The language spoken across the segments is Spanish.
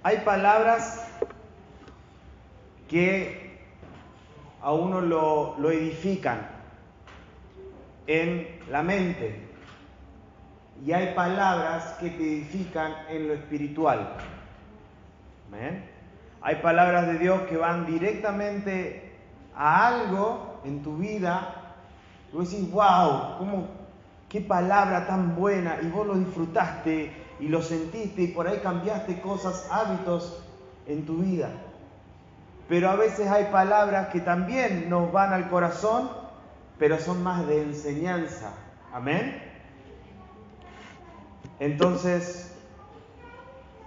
Hay palabras que a uno lo edifican en la mente y hay palabras que te edifican en lo espiritual. ¿Amén? Hay palabras de Dios que van directamente a algo en tu vida y vos decís, wow, qué palabra tan buena, y vos lo disfrutaste y lo sentiste y por ahí cambiaste cosas, hábitos en tu vida. Pero a veces hay palabras que también nos van al corazón, pero son más de enseñanza. ¿Amén? Entonces,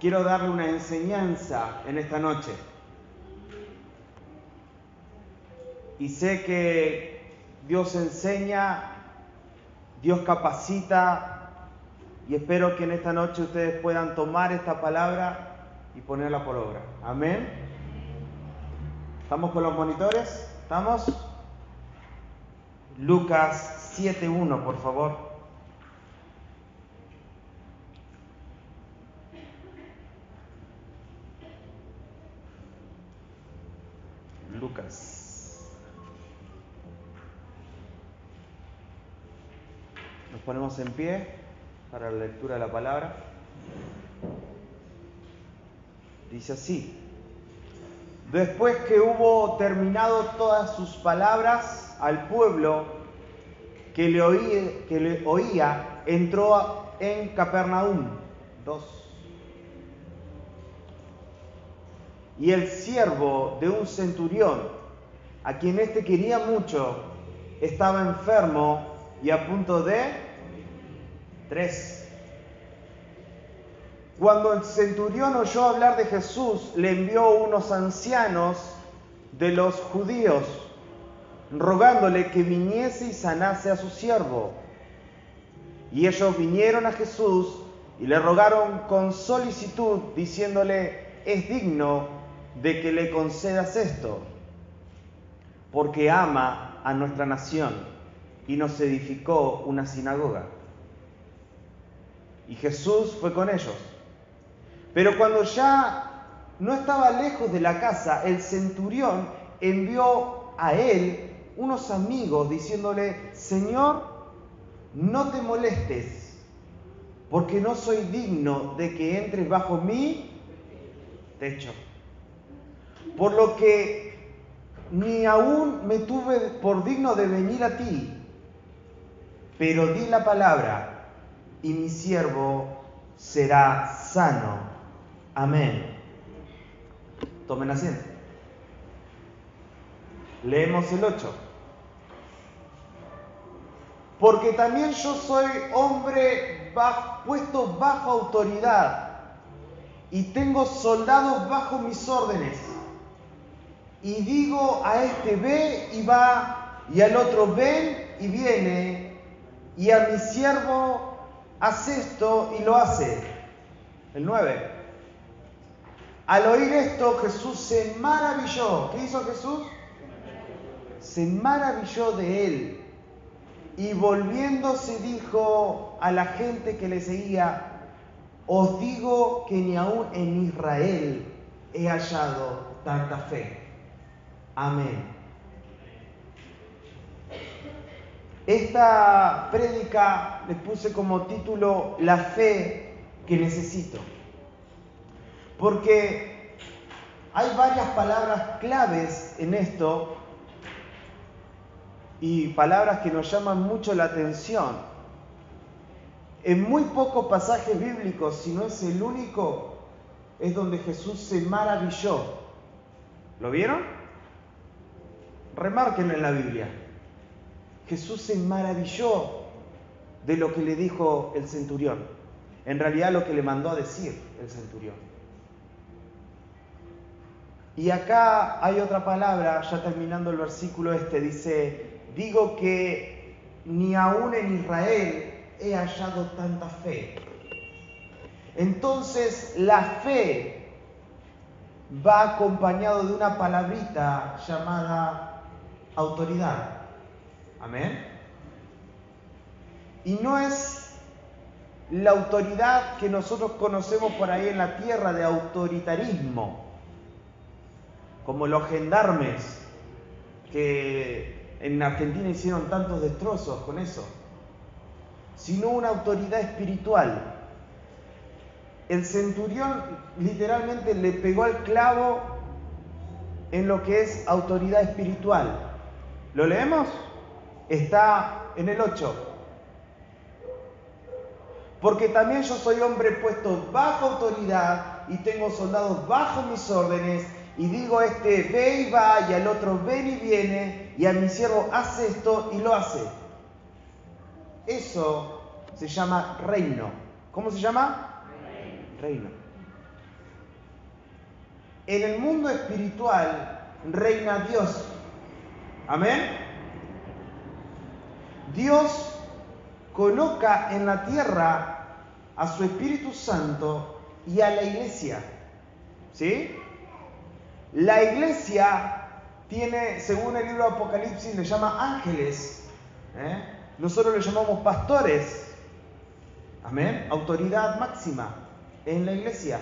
quiero darle una enseñanza en esta noche. Y sé que Dios enseña, Dios capacita, y espero que en esta noche ustedes puedan tomar esta palabra y ponerla por obra. Amén. ¿Estamos con los monitores? ¿Estamos? Lucas 7:1, por favor. Lucas. Nos ponemos en pie para la lectura de la palabra. Dice así: después que hubo terminado todas sus palabras, al pueblo que le oía entró en Capernaum. 2. Y el siervo de un centurión, a quien éste quería mucho, estaba enfermo y a punto de... 3. Cuando el centurión oyó hablar de Jesús, le envió unos ancianos de los judíos, rogándole que viniese y sanase a su siervo. Y ellos vinieron a Jesús y le rogaron con solicitud, diciéndole: es digno de que le concedas esto, porque ama a nuestra nación y nos edificó una sinagoga. Y Jesús fue con ellos. Pero cuando ya no estaba lejos de la casa, el centurión envió a él unos amigos diciéndole: Señor, no te molestes, porque no soy digno de que entres bajo mi techo. Por lo que ni aún me tuve por digno de venir a ti, pero di la palabra y mi siervo será sano. Amén. Tomen asiento. Leemos el 8. Porque también yo soy hombre puesto bajo autoridad y tengo soldados bajo mis órdenes. Y digo a este ve y va, y al otro ven y viene, y a mi siervo haz esto y lo hace. El 9. Al oír esto, Jesús se maravilló. ¿Qué hizo Jesús? Se maravilló de él. Y volviéndose dijo a la gente que le seguía: os digo que ni aún en Israel he hallado tanta fe. Amén. Esta prédica le puse como título: la fe que necesito. Porque hay varias palabras claves en esto y palabras que nos llaman mucho la atención. En muy pocos pasajes bíblicos, si no es el único, es donde Jesús se maravilló. ¿Lo vieron? Remárquenlo en la Biblia. Jesús se maravilló de lo que le dijo el centurión. En realidad lo que le mandó a decir el centurión. Y acá hay otra palabra, ya terminando el versículo dice: digo que ni aún en Israel he hallado tanta fe. Entonces la fe va acompañado de una palabrita llamada autoridad. Amén. Y no es la autoridad que nosotros conocemos por ahí en la tierra de autoritarismo, como los gendarmes que en Argentina hicieron tantos destrozos con eso, sino una autoridad espiritual. El centurión literalmente le pegó al clavo en lo que es autoridad espiritual. ¿Lo leemos? Está en el 8. Porque también yo soy hombre puesto bajo autoridad y tengo soldados bajo mis órdenes, y digo a este ve y va, y al otro ven y viene, y a mi siervo hace esto y lo hace. Eso se llama reino. ¿Cómo se llama? Reino. En el mundo espiritual reina Dios. Amén. Dios coloca en la tierra a su Espíritu Santo y a la iglesia. ¿Sí? La iglesia tiene, según el libro de Apocalipsis, le llama ángeles. Nosotros le llamamos pastores. Amén. Autoridad máxima en la iglesia.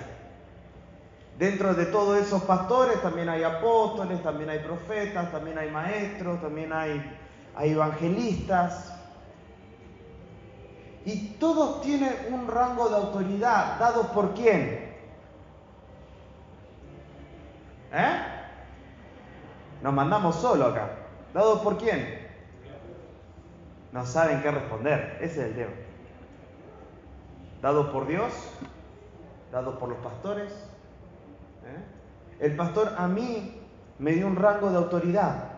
Dentro de todos esos pastores también hay apóstoles, también hay profetas, también hay maestros, también hay evangelistas. Y todos tienen un rango de autoridad, ¿dados por quién? Nos mandamos solo acá. ¿Dados por quién? No saben qué responder, ese es el tema. ¿Dados por Dios? ¿Dados por los pastores? El pastor a mí me dio un rango de autoridad.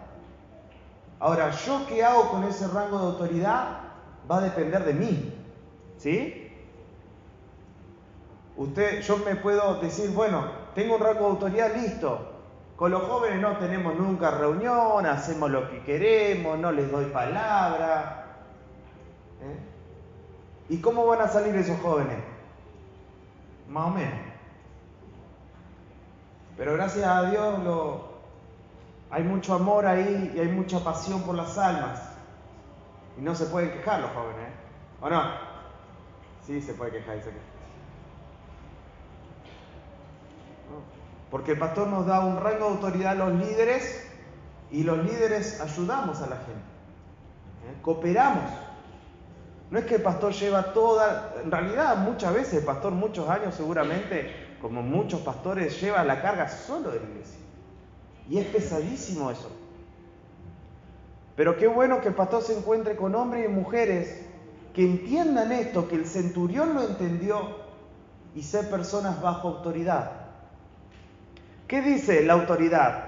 Ahora, ¿yo qué hago con ese rango de autoridad? Va a depender de mí. ¿Sí? Yo me puedo decir, bueno, tengo un rango de autoridad, listo. Con los jóvenes no tenemos nunca reunión, hacemos lo que queremos, no les doy palabra. ¿Y cómo van a salir esos jóvenes? Más o menos. Pero gracias a Dios hay mucho amor ahí y hay mucha pasión por las almas. Y no se pueden quejar los jóvenes, ¿o no? Sí, se puede quejar, dice que. Porque el pastor nos da un rango de autoridad a los líderes y los líderes ayudamos a la gente. Cooperamos. No es que el pastor lleva en realidad muchas veces el pastor muchos años seguramente, como muchos pastores, lleva la carga solo de la iglesia. Y es pesadísimo eso. Pero qué bueno que el pastor se encuentre con hombres y mujeres que entiendan esto, que el centurión lo entendió, y ser personas bajo autoridad. ¿Qué dice la autoridad?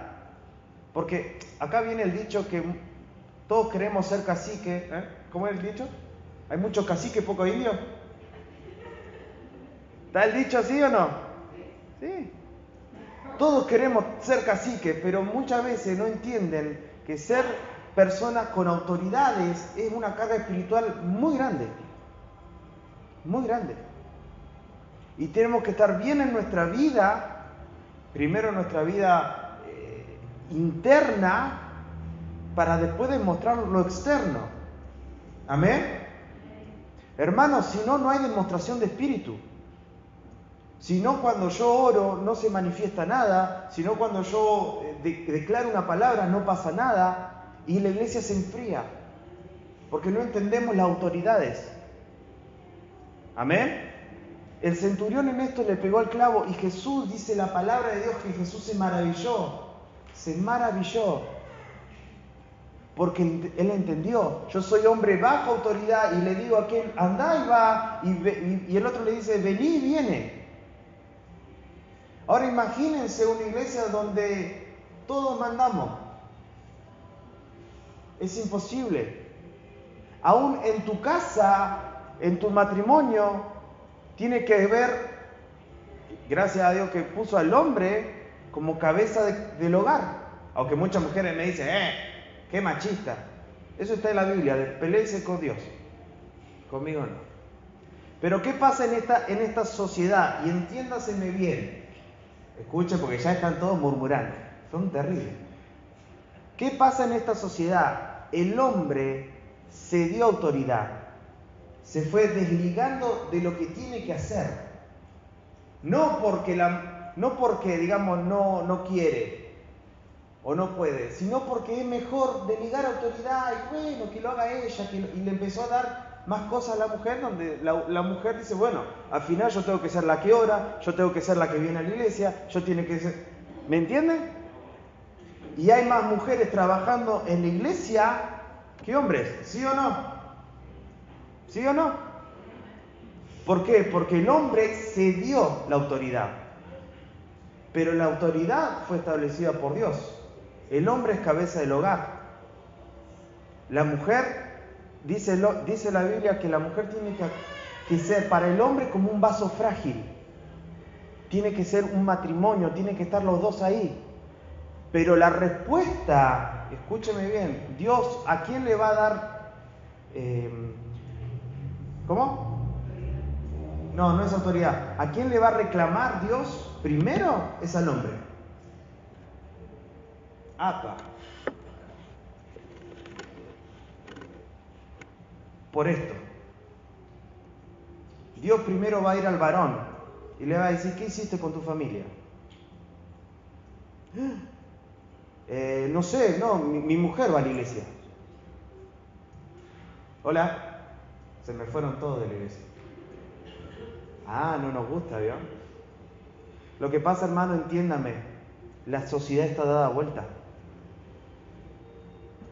Porque acá viene el dicho que todos queremos ser cacique. ¿Cómo es el dicho? ¿Hay muchos caciques, poco indio? ¿Está el dicho así o no? Sí. Todos queremos ser caciques, pero muchas veces no entienden que ser personas con autoridades es una carga espiritual muy grande. Muy grande. Y tenemos que estar bien en nuestra vida, primero en nuestra vida interna, para después demostrar lo externo. ¿Amén? Hermanos, si no, no hay demostración de espíritu. Si no, cuando yo oro no se manifiesta nada. Si no, cuando yo declaro una palabra no pasa nada. Y la iglesia se enfría. Porque no entendemos las autoridades. ¿Amén? El centurión en esto le pegó al clavo. Y Jesús, dice la palabra de Dios, que Jesús se maravilló. Se maravilló. Porque él entendió, yo soy hombre bajo autoridad y le digo a aquel, anda y va, y el otro le dice, vení y viene. Ahora imagínense una iglesia donde todos mandamos. Es imposible. Aún en tu casa, en tu matrimonio, tiene que ver, gracias a Dios que puso al hombre como cabeza del hogar. Aunque muchas mujeres me dicen, qué machista. Eso está en la Biblia, de pelearse con Dios. Conmigo no. Pero ¿qué pasa en esta sociedad? Y entiéndaseme bien. Escuchen porque ya están todos murmurando. Son terribles. ¿Qué pasa en esta sociedad? El hombre se dio autoridad. se fue desligando de lo que tiene que hacer. No porque digamos, no quiere o no puede, sino porque es mejor delegar autoridad y bueno, que lo haga ella, y le empezó a dar más cosas a la mujer, donde la mujer dice, bueno, al final yo tengo que ser la que ora, yo tengo que ser la que viene a la iglesia, yo tiene que ser... ¿Me entienden? Y hay más mujeres trabajando en la iglesia que hombres, ¿sí o no? ¿Sí o no? ¿Por qué? Porque el hombre cedió la autoridad, pero la autoridad fue establecida por Dios. El hombre es cabeza del hogar. La mujer, dice la Biblia, que la mujer tiene que ser para el hombre como un vaso frágil. Tiene que ser un matrimonio, tienen que estar los dos ahí. Pero la respuesta, escúcheme bien, Dios, ¿a quién le va a dar? ¿Cómo? No es autoridad. ¿A quién le va a reclamar Dios? Primero es al hombre. Apa. Por esto. Dios primero va a ir al varón y le va a decir, ¿qué hiciste con tu familia? No sé, mi mujer va a la iglesia. Hola, se me fueron todos de la iglesia. No nos gusta, ¿vio? Lo que pasa, hermano, entiéndame, la sociedad está dada vuelta.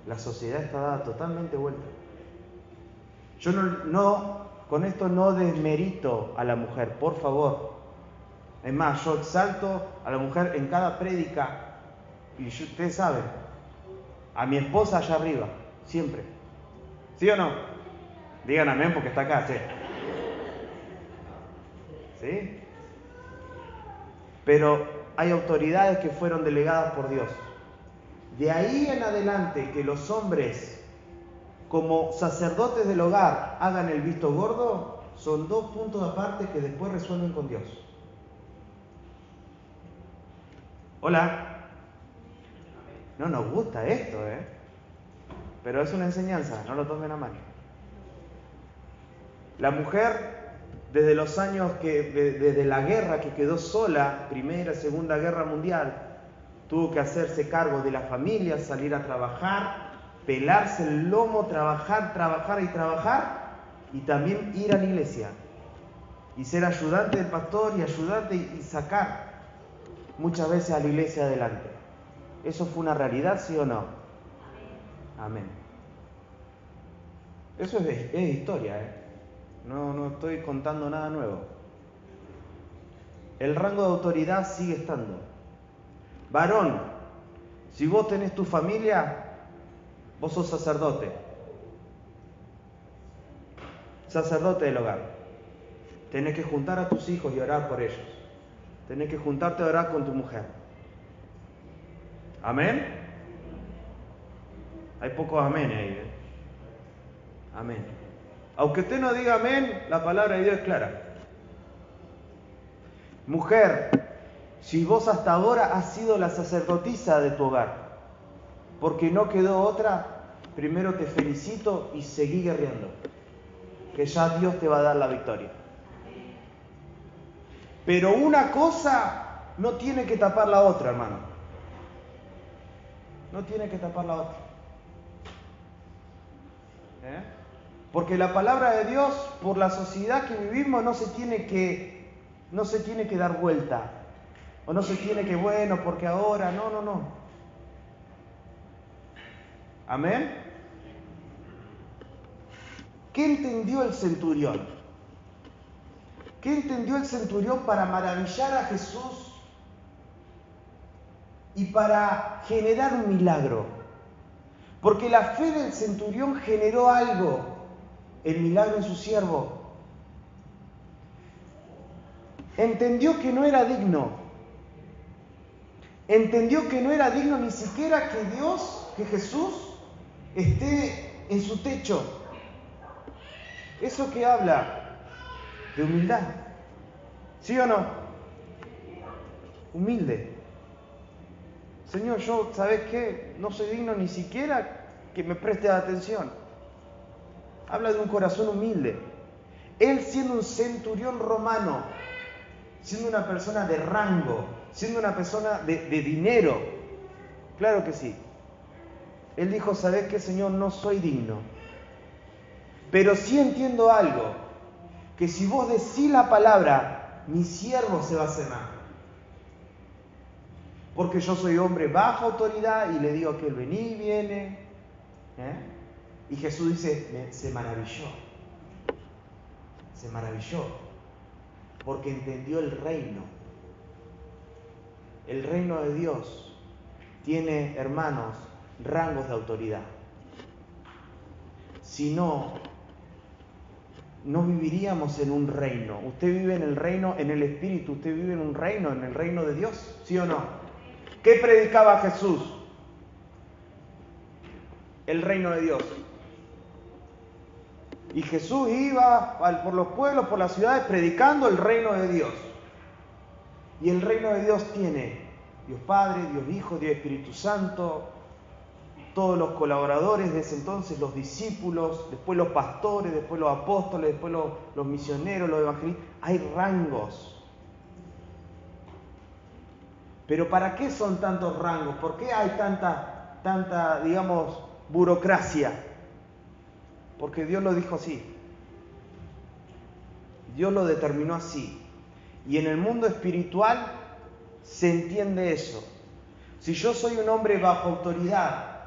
La sociedad está dada totalmente vuelta. Yo con esto no desmerito a la mujer, por favor. Es más, yo exalto a la mujer en cada prédica. Y ustedes saben, a mi esposa allá arriba, siempre. ¿Sí o no? Digan amén porque está acá, che. ¿Sí? Pero hay autoridades que fueron delegadas por Dios. De ahí en adelante que los hombres, como sacerdotes del hogar, hagan el visto gordo, son dos puntos aparte que después resuelven con Dios. Hola. No nos gusta esto, pero es una enseñanza, no lo tomen a mal. La mujer, desde los años desde la guerra que quedó sola, Primera, Segunda Guerra Mundial, tuvo que hacerse cargo de la familia, salir a trabajar, pelarse el lomo, trabajar y también ir a la iglesia y ser ayudante del pastor y ayudante y sacar muchas veces a la iglesia adelante. ¿Eso fue una realidad, sí o no? Amén. Eso es historia, No estoy contando nada nuevo. El rango de autoridad sigue estando. Varón, si vos tenés tu familia, vos sos sacerdote. Sacerdote del hogar. Tenés que juntar a tus hijos y orar por ellos. Tenés que juntarte a orar con tu mujer. ¿Amén? Hay pocos amén ahí, Amén. Aunque usted no diga amén, la palabra de Dios es clara. Mujer, si vos hasta ahora has sido la sacerdotisa de tu hogar, porque no quedó otra, primero te felicito y seguí guerreando, que ya Dios te va a dar la victoria. Pero una cosa no tiene que tapar la otra, hermano. No tiene que tapar la otra. Porque la palabra de Dios, por la sociedad que vivimos, no se tiene que dar vuelta. O no se tiene que, bueno, porque ahora, no. ¿Amén? ¿Qué entendió el centurión? ¿Qué entendió el centurión para maravillar a Jesús y para generar un milagro? Porque la fe del centurión generó algo, el milagro en su siervo. Entendió que no era digno. Entendió que no era digno ni siquiera que Jesús esté en su techo. Eso que habla de humildad. ¿Sí o no? Humilde. Señor, yo, ¿sabes qué? No soy digno ni siquiera que me prestes atención. Habla de un corazón humilde. Él siendo un centurión romano, siendo una persona de rango, siendo una persona de dinero, claro que sí. Él dijo, ¿sabés qué, Señor? No soy digno. Pero sí entiendo algo, que si vos decís la palabra, mi siervo se va a sanar. Porque yo soy hombre bajo autoridad y le digo a aquel, vení, viene. Y Jesús dice, se maravilló. Se maravilló. Porque entendió el reino. El reino de Dios tiene, hermanos, rangos de autoridad. Si no, no viviríamos en un reino. Usted vive en el reino, en el Espíritu. Usted vive en un reino, en el reino de Dios. ¿Sí o no? ¿Qué predicaba Jesús? El reino de Dios. Y Jesús iba por los pueblos, por las ciudades, predicando el reino de Dios. Y el reino de Dios tiene Dios Padre, Dios Hijo, Dios Espíritu Santo, todos los colaboradores de ese entonces, los discípulos, después los pastores, después los apóstoles, después los misioneros, los evangelistas. Hay rangos. Pero ¿para qué son tantos rangos? ¿Por qué hay tanta, digamos, burocracia? Porque Dios lo dijo así. Dios lo determinó así. Y en el mundo espiritual se entiende eso. Si yo soy un hombre bajo autoridad,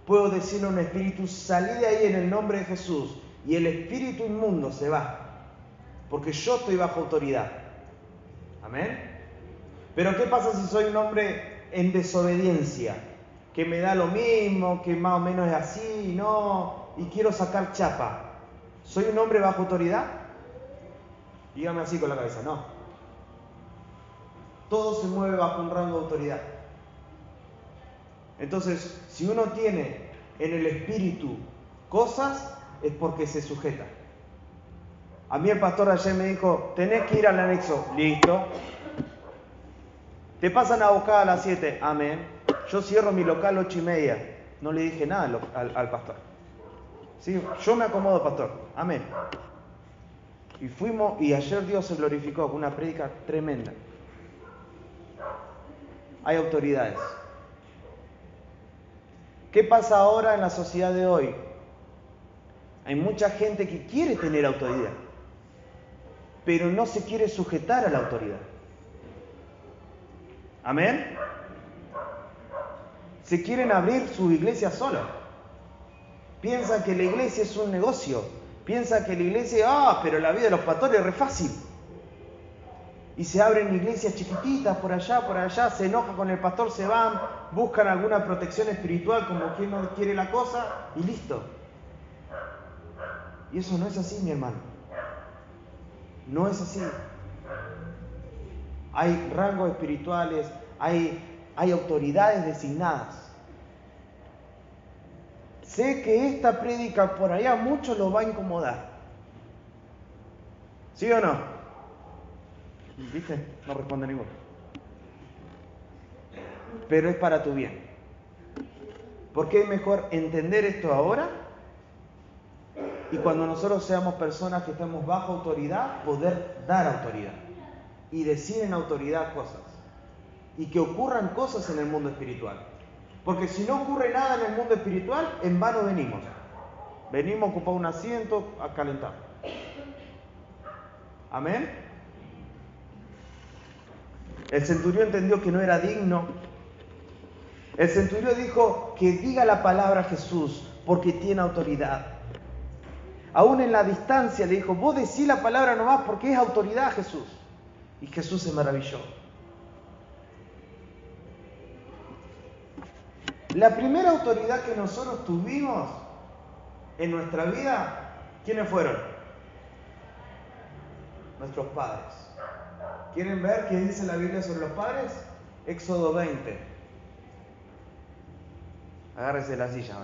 puedo decirle a un espíritu, salí de ahí en el nombre de Jesús, y el espíritu inmundo se va. Porque yo estoy bajo autoridad. ¿Amén? Pero ¿qué pasa si soy un hombre en desobediencia? Que me da lo mismo, que más o menos es así, no, y quiero sacar chapa. ¿Soy un hombre bajo autoridad? Dígame así con la cabeza, no. Todo se mueve bajo un rango de autoridad. Entonces, si uno tiene en el espíritu cosas, es porque se sujeta. A mí el pastor ayer me dijo, tenés que ir al anexo. Listo. Te pasan a buscar a las 7. Amén. Yo cierro mi local 8:30. No le dije nada al pastor. ¿Sí? Yo me acomodo, pastor. Amén. Y fuimos, y ayer Dios se glorificó con una prédica tremenda. Hay autoridades. ¿Qué pasa ahora en la sociedad de hoy? Hay mucha gente que quiere tener autoridad, pero no se quiere sujetar a la autoridad. ¿Amén? Se quieren abrir su iglesia solos. Piensan que la iglesia es un negocio. Piensan que la iglesia, pero la vida de los pastores es re fácil. Y se abren iglesias chiquititas por allá, se enojan con el pastor, se van, buscan alguna protección espiritual como quien no quiere la cosa y listo. Y eso no es así, mi hermano. No es así. Hay rangos espirituales, hay autoridades designadas. Sé que esta prédica por allá a muchos los va a incomodar. ¿Sí o no? ¿Viste? No responde ninguno. Pero es para tu bien. Porque es mejor entender esto ahora y cuando nosotros seamos personas que estamos bajo autoridad, poder dar autoridad y decir en autoridad cosas y que ocurran cosas en el mundo espiritual. Porque si no ocurre nada en el mundo espiritual, en vano venimos. Venimos a ocupar un asiento, a calentar. ¿Amén? El centurión entendió que no era digno. El centurión dijo que diga la palabra a Jesús porque tiene autoridad. Aún en la distancia le dijo, vos decís la palabra nomás porque es autoridad, Jesús. Y Jesús se maravilló. La primera autoridad que nosotros tuvimos en nuestra vida, ¿quiénes fueron? Nuestros padres. ¿Quieren ver qué dice la Biblia sobre los padres? Éxodo 20. Agárrese la silla.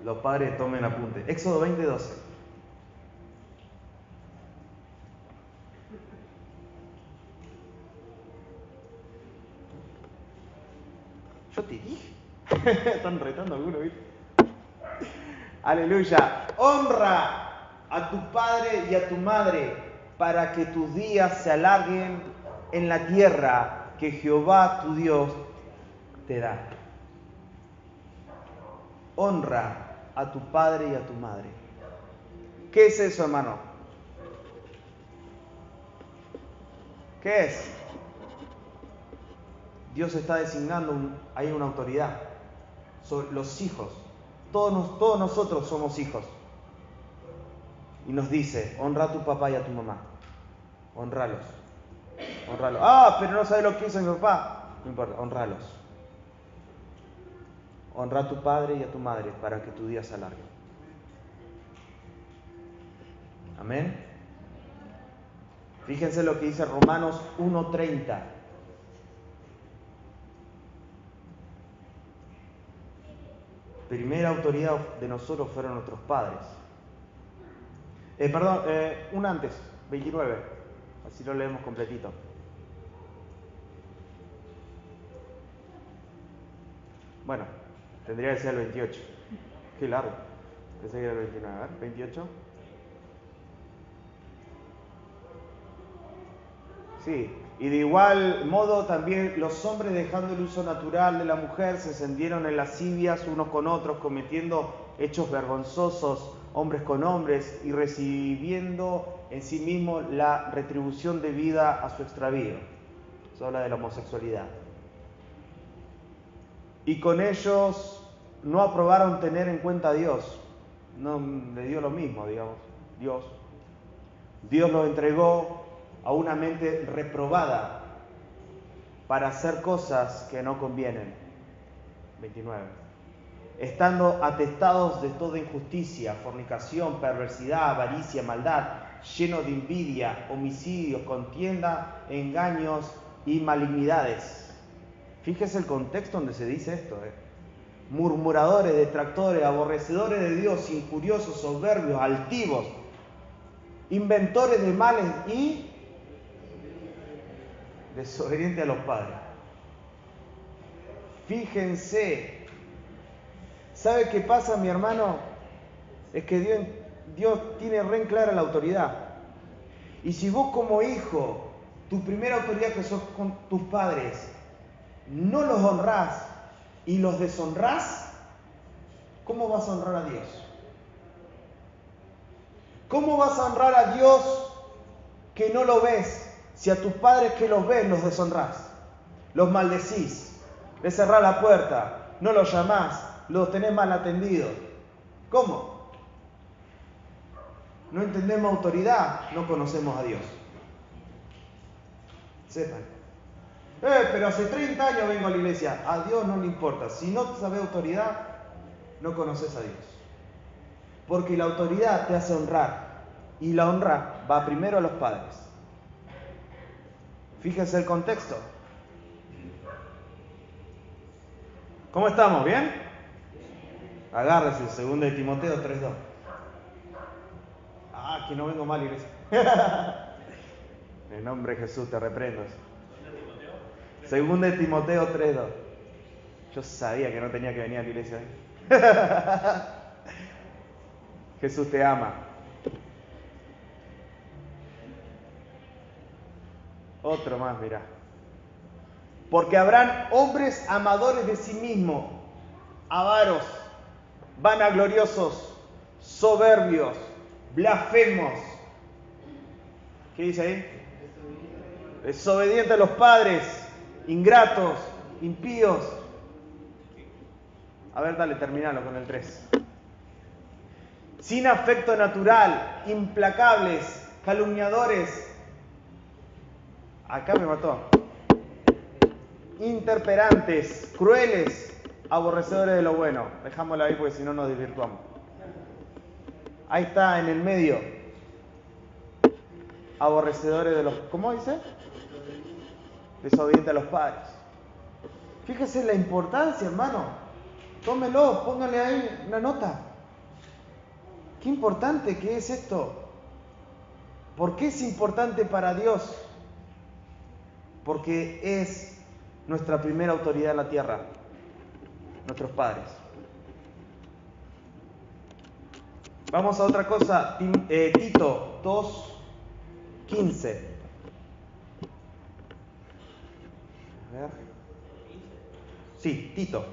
Los padres tomen apunte. Éxodo 20:12. Yo te dije. Están retando a alguno, ¿viste? Aleluya. honra a tu padre y a tu madre para que tus días se alarguen en la tierra que Jehová tu Dios te da. Honra a tu padre y a tu madre. ¿Qué es eso, hermano? ¿Qué es? Dios está designando hay una autoridad sobre los hijos. Todos nosotros somos hijos. Y nos dice, honra a tu papá y a tu mamá. Honralos. Honralos. Ah, pero no sabes lo que hizo mi papá. No importa, honralos. Honra a tu padre y a tu madre para que tu día se alargue. Amén. Fíjense lo que dice Romanos 1:30. Primera autoridad de nosotros fueron nuestros padres. Un antes, 29. Así lo leemos completito. Bueno, tendría que ser el 28. Qué largo. Pensé que era el 29. A ver, 28. Sí, y de igual modo también los hombres, dejando el uso natural de la mujer, se encendieron en lascivias unos con otros, cometiendo hechos vergonzosos, hombres con hombres, y recibiendo en sí mismo la retribución debida a su extravío. Se habla de la homosexualidad. Y con ellos no aprobaron tener en cuenta a Dios. No le dio lo mismo, digamos. Dios los entregó a una mente reprobada para hacer cosas que no convienen. 29. Estando atestados de toda injusticia, fornicación, perversidad, avaricia, maldad, llenos de envidia, homicidios, contienda, engaños y malignidades. Fíjese el contexto donde se dice esto. Murmuradores, detractores, aborrecedores de Dios, injuriosos, soberbios, altivos, inventores de males y desobedientes a los padres. Fíjense. ¿Sabe qué pasa, mi hermano? Es que Dios tiene re en clara la autoridad. Y si vos como hijo, tu primera autoridad que sos con tus padres, no los honrás y los deshonrás, ¿cómo vas a honrar a Dios? ¿Cómo vas a honrar a Dios que no lo ves? Si a tus padres que los ves los deshonrás, los maldecís, les cerrás la puerta, no los llamás, los tenés mal atendidos. ¿Cómo? No entendemos autoridad, no conocemos a Dios. Sepan. Pero hace 30 años vengo a la iglesia. A Dios no le importa. Si no sabes autoridad, no conoces a Dios. Porque la autoridad te hace honrar. Y la honra va primero a los padres. Fíjense el contexto. ¿Cómo estamos? ¿Bien? Agárrese, 2 de Timoteo 3:2. Ah, que no vengo mal, iglesia. En nombre de Jesús te reprendo. 2 de Timoteo 3:2. Yo sabía que no tenía que venir a la iglesia. Jesús te ama. Otro más, mira. Porque habrán hombres amadores de sí mismos, avaros, vanagloriosos, soberbios, blasfemos. ¿Qué dice ahí? Desobedientes a los padres, ingratos, impíos. A ver, dale, terminalo con el 3. Sin afecto natural, implacables, calumniadores. Acá me mató. Interperantes, crueles, aborrecedores de lo bueno. Dejámoslo ahí porque si no nos desvirtuamos. Ahí está, en el medio. Aborrecedores de los... ¿Cómo dice? Desobedientes a los padres. Fíjese la importancia, hermano. Tómelo, póngale ahí una nota. Qué importante que es esto. ¿Por qué es importante para Dios? Porque es nuestra primera autoridad en la tierra, nuestros padres. Vamos a otra cosa. Tito 2:15. A ver. Sí, Tito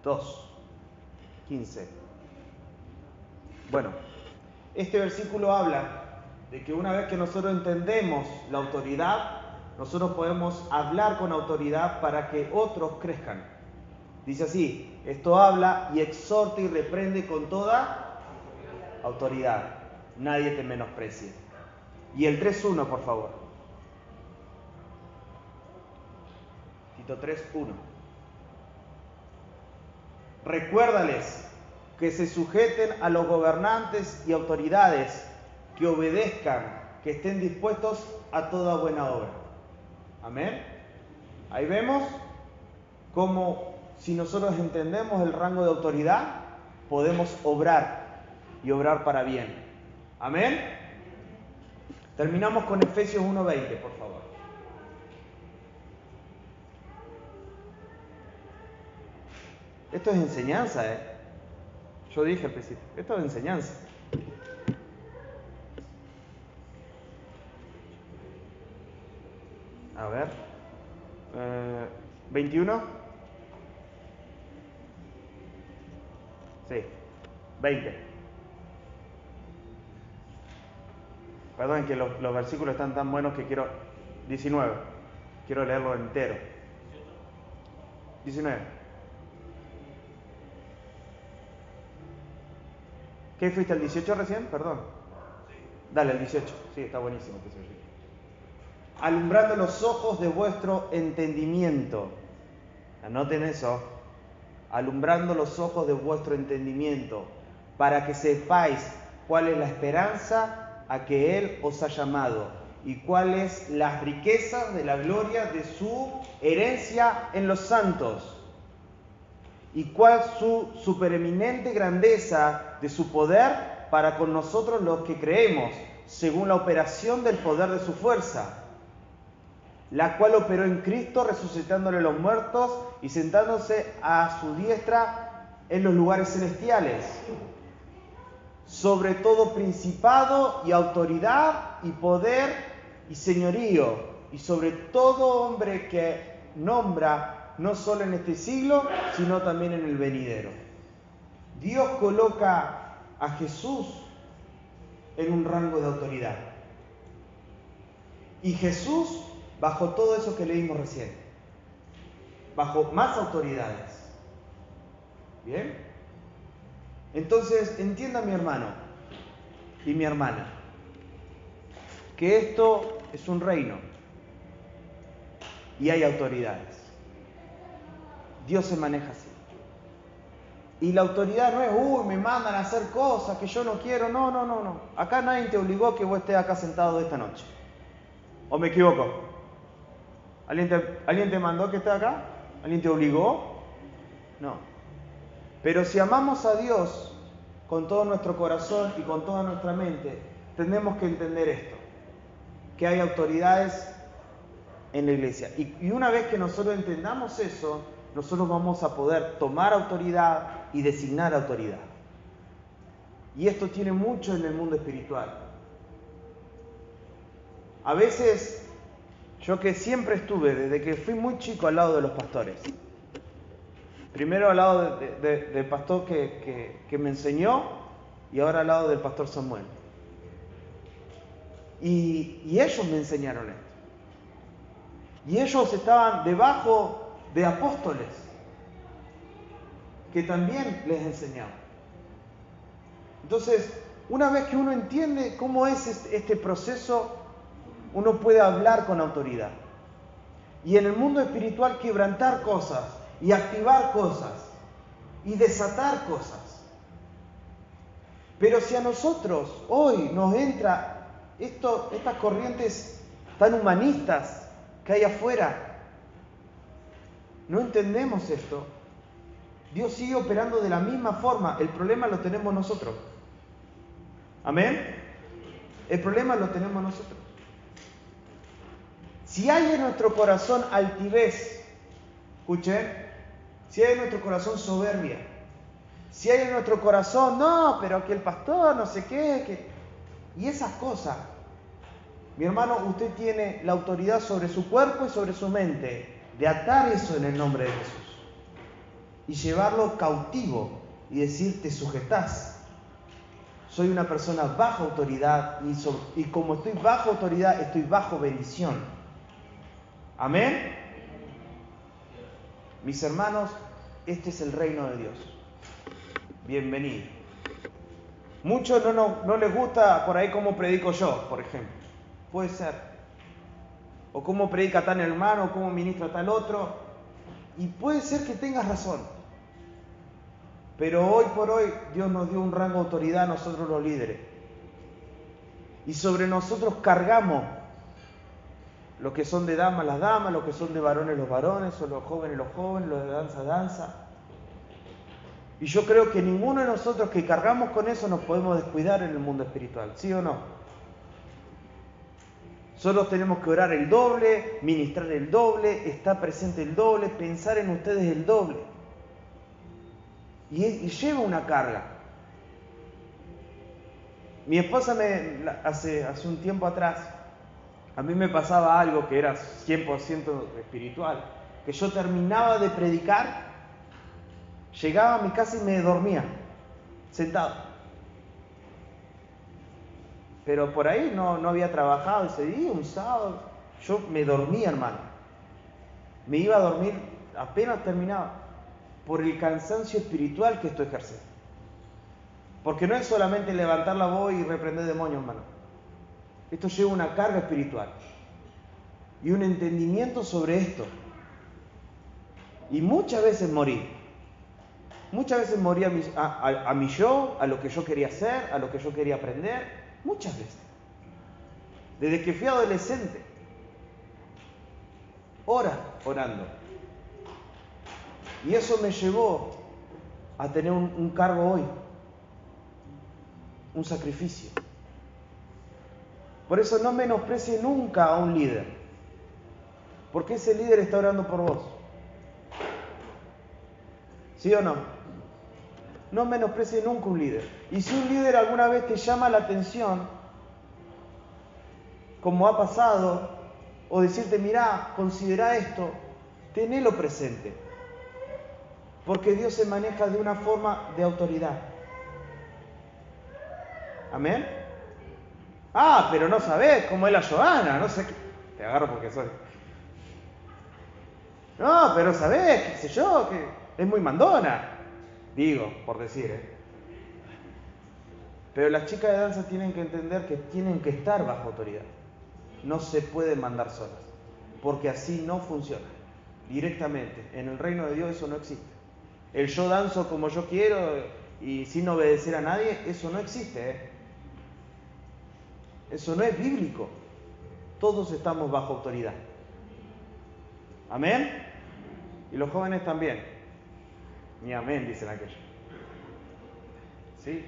2:15. Bueno, este versículo habla de que una vez que nosotros entendemos la autoridad, nosotros podemos hablar con autoridad para que otros crezcan. Dice así: esto habla y exhorta y reprende con toda autoridad. Nadie te menosprecie. Y el 3:1, por favor. Tito 3:1. Recuérdales que se sujeten a los gobernantes y autoridades, que obedezcan, que estén dispuestos a toda buena obra. Amén. Ahí vemos cómo, si nosotros entendemos el rango de autoridad, podemos obrar y obrar para bien. Amén. Terminamos con Efesios 1:20, por favor. Esto es enseñanza, Yo dije al principio, esto es enseñanza. A ver. 21. Sí. 20. Perdón que los versículos están tan buenos que quiero... 19. Quiero leerlo entero. 19. ¿Qué fuiste al 18 recién? Perdón. Dale, al 18. Sí, está buenísimo. Alumbrando los ojos de vuestro entendimiento. Anoten eso. Alumbrando los ojos de vuestro entendimiento, para que sepáis cuál es la esperanza a que Él os ha llamado y cuáles las riquezas de la gloria de su herencia en los santos, y cuál su supereminente grandeza de su poder para con nosotros los que creemos, según la operación del poder de su fuerza, la cual operó en Cristo, resucitándole los muertos y sentándose a su diestra en los lugares celestiales, sobre todo principado y autoridad y poder y señorío, y sobre todo hombre que nombra no solo en este siglo, sino también en el venidero. Dios coloca a Jesús en un rango de autoridad. Y Jesús bajo todo eso que leímos recién, bajo más autoridades. ¿Bien? Entonces, entienda mi hermano y mi hermana, que esto es un reino y hay autoridades. Dios se maneja así. Y la autoridad no es, me mandan a hacer cosas que yo no quiero. No. Acá nadie te obligó a que vos estés acá sentado esta noche. ¿O me equivoco? ¿Alguien te mandó que esté acá? ¿Alguien te obligó? No. Pero si amamos a Dios con todo nuestro corazón y con toda nuestra mente, tenemos que entender esto, que hay autoridades en la iglesia. Y una vez que nosotros entendamos eso, nosotros vamos a poder tomar autoridad y designar autoridad. Y esto tiene mucho en el mundo espiritual. A veces... Yo que siempre estuve, desde que fui muy chico, al lado de los pastores. Primero al lado del pastor que me enseñó, y ahora al lado del pastor Samuel. Y ellos me enseñaron esto. Y ellos estaban debajo de apóstoles, que también les enseñaban. Entonces, una vez que uno entiende cómo es este proceso, uno puede hablar con autoridad. Y en el mundo espiritual quebrantar cosas y activar cosas y desatar cosas. Pero si a nosotros hoy nos entra estas corrientes tan humanistas que hay afuera, no entendemos esto. Dios sigue operando de la misma forma. El problema lo tenemos nosotros. ¿Amén? El problema lo tenemos nosotros. Si hay en nuestro corazón altivez, escuchen, si hay en nuestro corazón soberbia, Si hay en nuestro corazón, no, pero que el pastor, no sé qué, y esas cosas, mi hermano, usted tiene la autoridad sobre su cuerpo y sobre su mente de atar eso en el nombre de Jesús y llevarlo cautivo y decir, te sujetás. Soy una persona bajo autoridad y como estoy bajo autoridad, estoy bajo bendición. Amén. Mis hermanos, este es el reino de Dios. Bienvenido. Muchos no les gusta por ahí cómo predico yo, por ejemplo. Puede ser. O cómo predica tal hermano, o cómo ministra tal otro. Y puede ser que tengas razón. Pero hoy por hoy Dios nos dio un rango de autoridad a nosotros los líderes. Y sobre nosotros cargamos los que son de damas, las damas, los que son de varones, los varones, o los jóvenes, los de danza, danza. Y yo creo que ninguno de nosotros que cargamos con eso nos podemos descuidar en el mundo espiritual, ¿sí o no? Solo tenemos que orar el doble, ministrar el doble, estar presente el doble, pensar en ustedes el doble. Y lleva una carga. Mi esposa hace un tiempo atrás, a mí me pasaba algo que era 100% espiritual, que yo terminaba de predicar, llegaba a mi casa y me dormía, sentado. Pero por ahí no había trabajado ese día, un sábado. Yo me dormía, hermano. Me iba a dormir apenas terminaba, por el cansancio espiritual que esto ejerce. Porque no es solamente levantar la voz y reprender demonios, hermano. Esto lleva una carga espiritual y un entendimiento sobre esto. Y muchas veces morí. Muchas veces morí a mi yo, a lo que yo quería hacer, a lo que yo quería aprender. Muchas veces. Desde que fui adolescente. Horas orando. Y eso me llevó a tener un cargo hoy. Un sacrificio. Por eso no menosprecie nunca a un líder. Porque ese líder está orando por vos. ¿Sí o no? No menosprecie nunca un líder. Y si un líder alguna vez te llama la atención, como ha pasado, o decirte, mirá, considera esto, tenelo presente. Porque Dios se maneja de una forma de autoridad. ¿Amén? Ah, pero no sabés cómo es la Joana, no sé qué. Te agarro porque soy. No, pero sabés, qué sé yo, que es muy mandona. Digo, por decir, Pero las chicas de danza tienen que entender que tienen que estar bajo autoridad. No se pueden mandar solas, porque así no funciona. Directamente, en el reino de Dios eso no existe. El yo danzo como yo quiero y sin obedecer a nadie, eso no existe. Eso no es bíblico. Todos estamos bajo autoridad. ¿Amén? Y los jóvenes también. Ni amén, dicen aquellos. ¿Sí?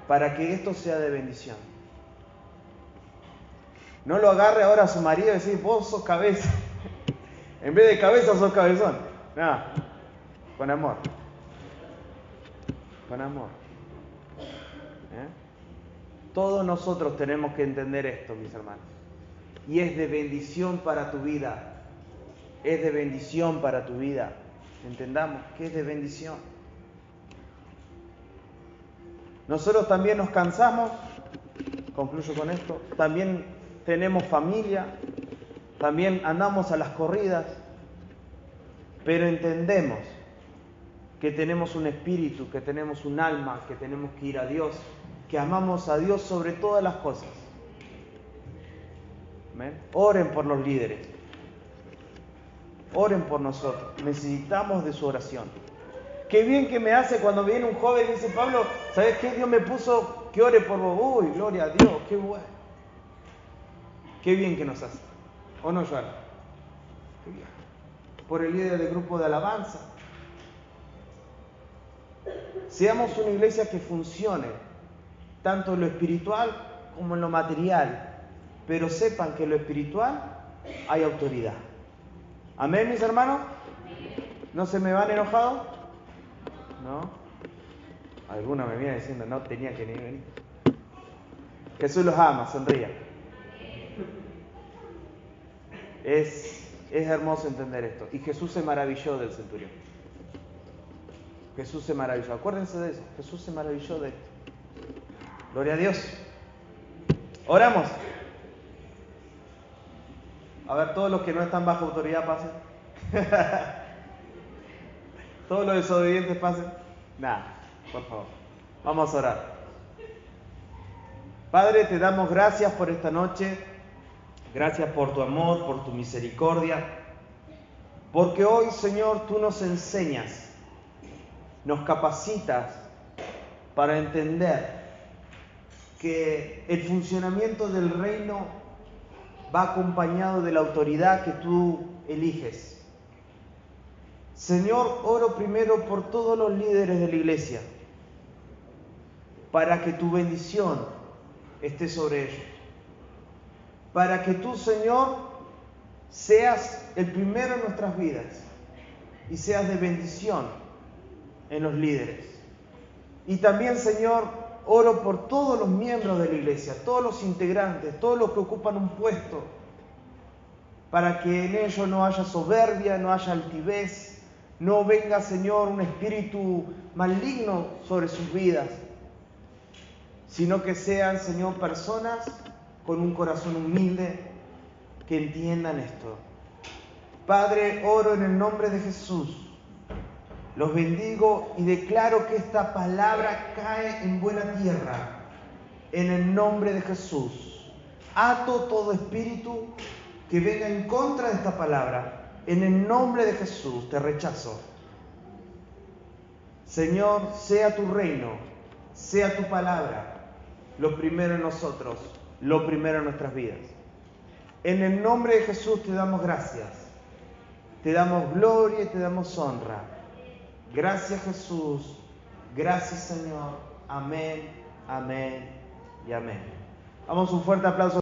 Para que esto sea de bendición. No lo agarre ahora a su marido y decir, vos sos cabeza. En vez de cabeza sos cabezón. No, con amor. Con amor. Todos nosotros tenemos que entender esto, mis hermanos. Y es de bendición para tu vida. Es de bendición para tu vida. Entendamos que es de bendición. Nosotros también nos cansamos, concluyo con esto, también tenemos familia, también andamos a las corridas, pero entendemos que tenemos un espíritu, que tenemos un alma, que tenemos que ir a Dios, que amamos a Dios sobre todas las cosas. ¿Amén? Oren por los líderes, oren por nosotros, necesitamos de su oración. Qué bien que me hace cuando viene un joven y dice, Pablo, ¿sabes qué? Dios me puso que ore por vos. Uy, gloria a Dios, qué bueno. Qué bien que nos hace. ¿O no, Joana? Qué bien. Por el líder del grupo de alabanza. Seamos una iglesia que funcione, tanto en lo espiritual como en lo material. Pero sepan que en lo espiritual hay autoridad. ¿Amén, mis hermanos? ¿No se me van enojados? ¿No? Algunos me vienen diciendo, no tenía que ni venir. Jesús los ama, sonría. Es hermoso entender esto. Y Jesús se maravilló del centurión. Jesús se maravilló. Acuérdense de eso. Jesús se maravilló de esto. Gloria a Dios. Oramos. A ver, todos los que no están bajo autoridad pasen. Todos los desobedientes pasen. Nada, por favor. Vamos a orar. Padre, te damos gracias por esta noche. Gracias por tu amor, por tu misericordia. Porque hoy, Señor, tú nos enseñas, nos capacitas para entender que el funcionamiento del reino va acompañado de la autoridad que tú eliges. Señor, oro primero por todos los líderes de la iglesia, para que tu bendición esté sobre ellos. Para que tú, Señor, seas el primero en nuestras vidas y seas de bendición en los líderes. Y también, Señor, oro por todos los miembros de la iglesia, todos los integrantes, todos los que ocupan un puesto, para que en ellos no haya soberbia, no haya altivez, no venga, Señor, un espíritu maligno sobre sus vidas, sino que sean, Señor, personas con un corazón humilde que entiendan esto. Padre, oro en el nombre de Jesús. Los bendigo y declaro que esta palabra cae en buena tierra. En el nombre de Jesús. Ato todo espíritu que venga en contra de esta palabra. En el nombre de Jesús te rechazo. Señor, sea tu reino, sea tu palabra, lo primero en nosotros, lo primero en nuestras vidas. En el nombre de Jesús te damos gracias. Te damos gloria y te damos honra. Gracias, Jesús. Gracias, Señor. Amén, amén y amén. Damos un fuerte aplauso.